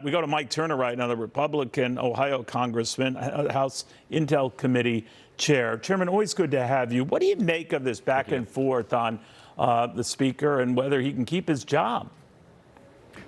We go to Mike Turner right now, the Republican Ohio Congressman, House Intel Committee Chair. Chairman, always good to have you. What do you make of this back and forth on the Speaker and whether he can keep his job?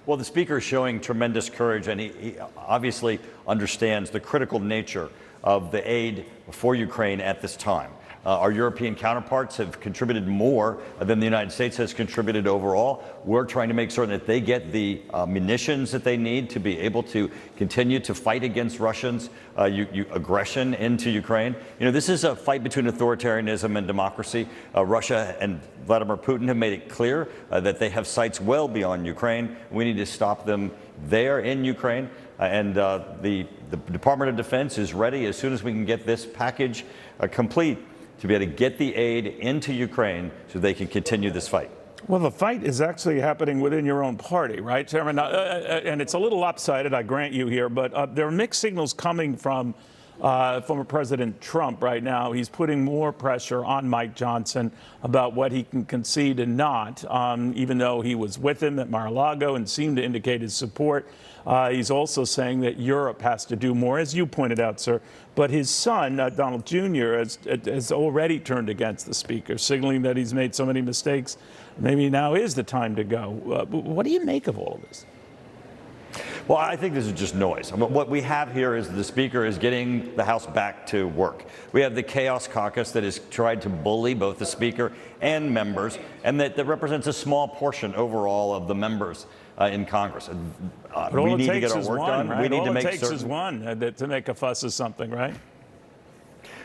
Well, the Speaker is showing tremendous courage, and he obviously understands the critical nature of the aid for Ukraine at this time. Our European counterparts have contributed more than the United States has contributed overall. We're trying to make certain that they get the munitions that they need to be able to continue to fight against Russians' aggression into Ukraine. You know, this is a fight between authoritarianism and democracy. Russia and Vladimir Putin have made it clear that they have sights well beyond Ukraine. We need to stop them there in Ukraine. And the Department of Defense is ready as soon as we can get this package complete to be able to get the aid into Ukraine so they can continue this fight. Well, the fight is actually happening within your own party, right, Chairman? And it's a little lopsided, I grant you here, but there are mixed signals coming from former President Trump right now. He's putting more pressure on Mike Johnson about what he can concede and not, even though he was with him at Mar-a-Lago and seemed to indicate his support. He's also saying that Europe has to do more, as you pointed out, sir. But his son, Donald Jr., has already turned against the Speaker, signaling that he's made so many mistakes. Maybe now is the time to go. What do you make of all of this? Well, I think this is just noise. I mean, what we have here is the Speaker is getting the House back to work. We have the Chaos Caucus that has tried to bully both the Speaker and members, and that represents a small portion overall of the members in Congress. We need to get our work done. Right? We need to make certain. All it takes is one to make a fuss of something, right?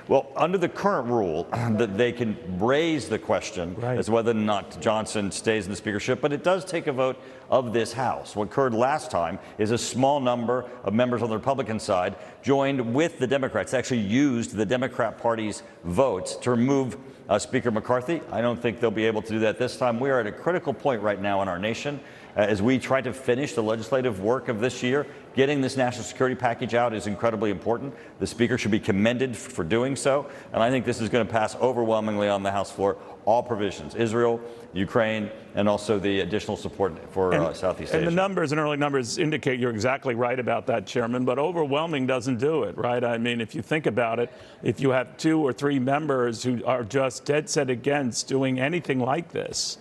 Well, under the current rule, that they can raise the question as to whether or not Johnson stays in the speakership, but it does take a vote of this House. What occurred last time is a small number of members on the Republican side joined with the Democrats, actually used the Democrat Party's votes to remove Speaker McCarthy. I don't think they'll be able to do that this time. We are at a critical point right now in our nation as we try to finish the legislative work of this year. Getting this national security package out is incredibly important. The Speaker should be commended for doing so, and I think this is going to pass overwhelmingly on the House floor. All provisions, Israel, Ukraine, and also the additional support for Southeast Asia. And the numbers and early numbers indicate you're exactly right about that, Chairman, but overwhelming doesn't do it, right? I mean, if you think about it, if you have 2 or 3 members who are just dead set against doing anything like this,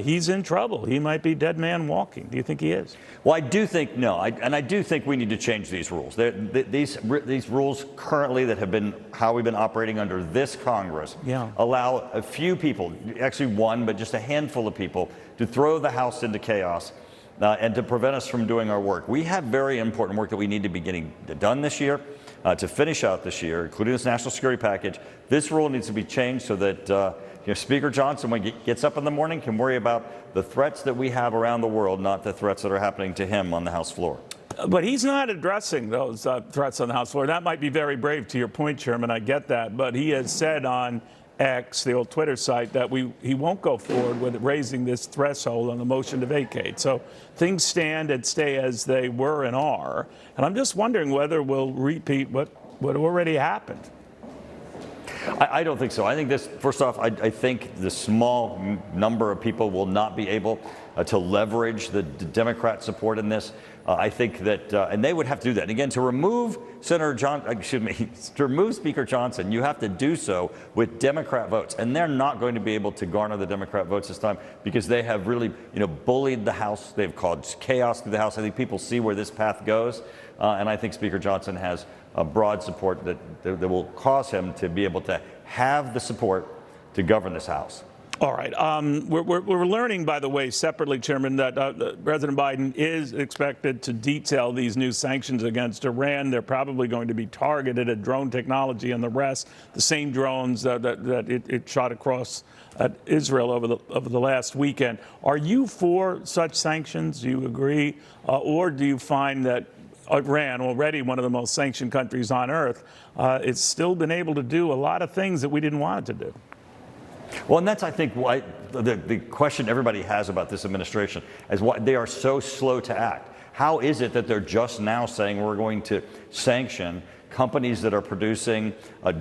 he's in trouble. He might be dead man walking. Do you think he is? Well, I do think no, and I do think we need to change these rules. These rules currently that have been how we've been operating under this Congress allow a few people, actually one, but just a handful of people, to throw the House into chaos and to prevent us from doing our work. We have very important work that we need to be getting done this year, to finish out this year, including this national security package. This rule needs to be changed so that Speaker Johnson, when he gets up in the morning, can worry about the threats that we have around the world, not the threats that are happening to him on the House floor. But he's not addressing those threats on the House floor. That might be very brave to your point, Chairman. I get that. But he has said on X, the old Twitter site, that he won't go forward with raising this threshold on the motion to vacate. So things stand and stay as they were and are. And I'm just wondering whether we'll repeat what already happened. I don't think so. I think this, first off, I think the small number of people will not be able to leverage the Democrat support in this. I think that, and they would have to do that. And again, to remove to remove Speaker Johnson, you have to do so with Democrat votes. And they're not going to be able to garner the Democrat votes this time because they have really, bullied the House. They've caused chaos through the House. I think people see where this path goes. And I think Speaker Johnson has a broad support that will cause him to be able to have the support to govern this House. All right. We're learning, by the way, separately, Chairman, that President Biden is expected to detail these new sanctions against Iran. They're probably going to be targeted at drone technology and the rest, the same drones that it shot across at Israel over the last weekend. Are you for such sanctions? Do you agree? Or do you find that Iran, already one of the most sanctioned countries on earth, it's still been able to do a lot of things that we didn't want it to do? Well, and that's, I think, why the question everybody has about this administration is why they are so slow to act. How is it that they're just now saying we're going to sanction companies that are producing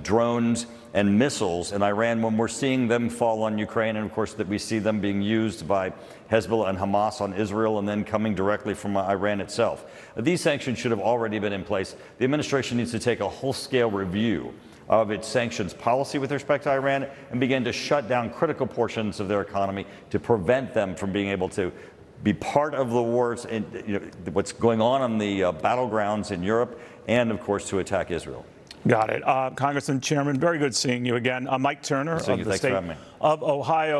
drones and missiles in Iran, when we're seeing them fall on Ukraine, and of course that we see them being used by Hezbollah and Hamas on Israel and then coming directly from Iran itself. These sanctions should have already been in place. The administration needs to take a whole-scale review of its sanctions policy with respect to Iran and begin to shut down critical portions of their economy to prevent them from being able to be part of the wars in what's going on the battlegrounds in Europe, and of course to attack Israel. Got it. Congressman, Chairman, very good seeing you again. Mike Turner of the state of Ohio.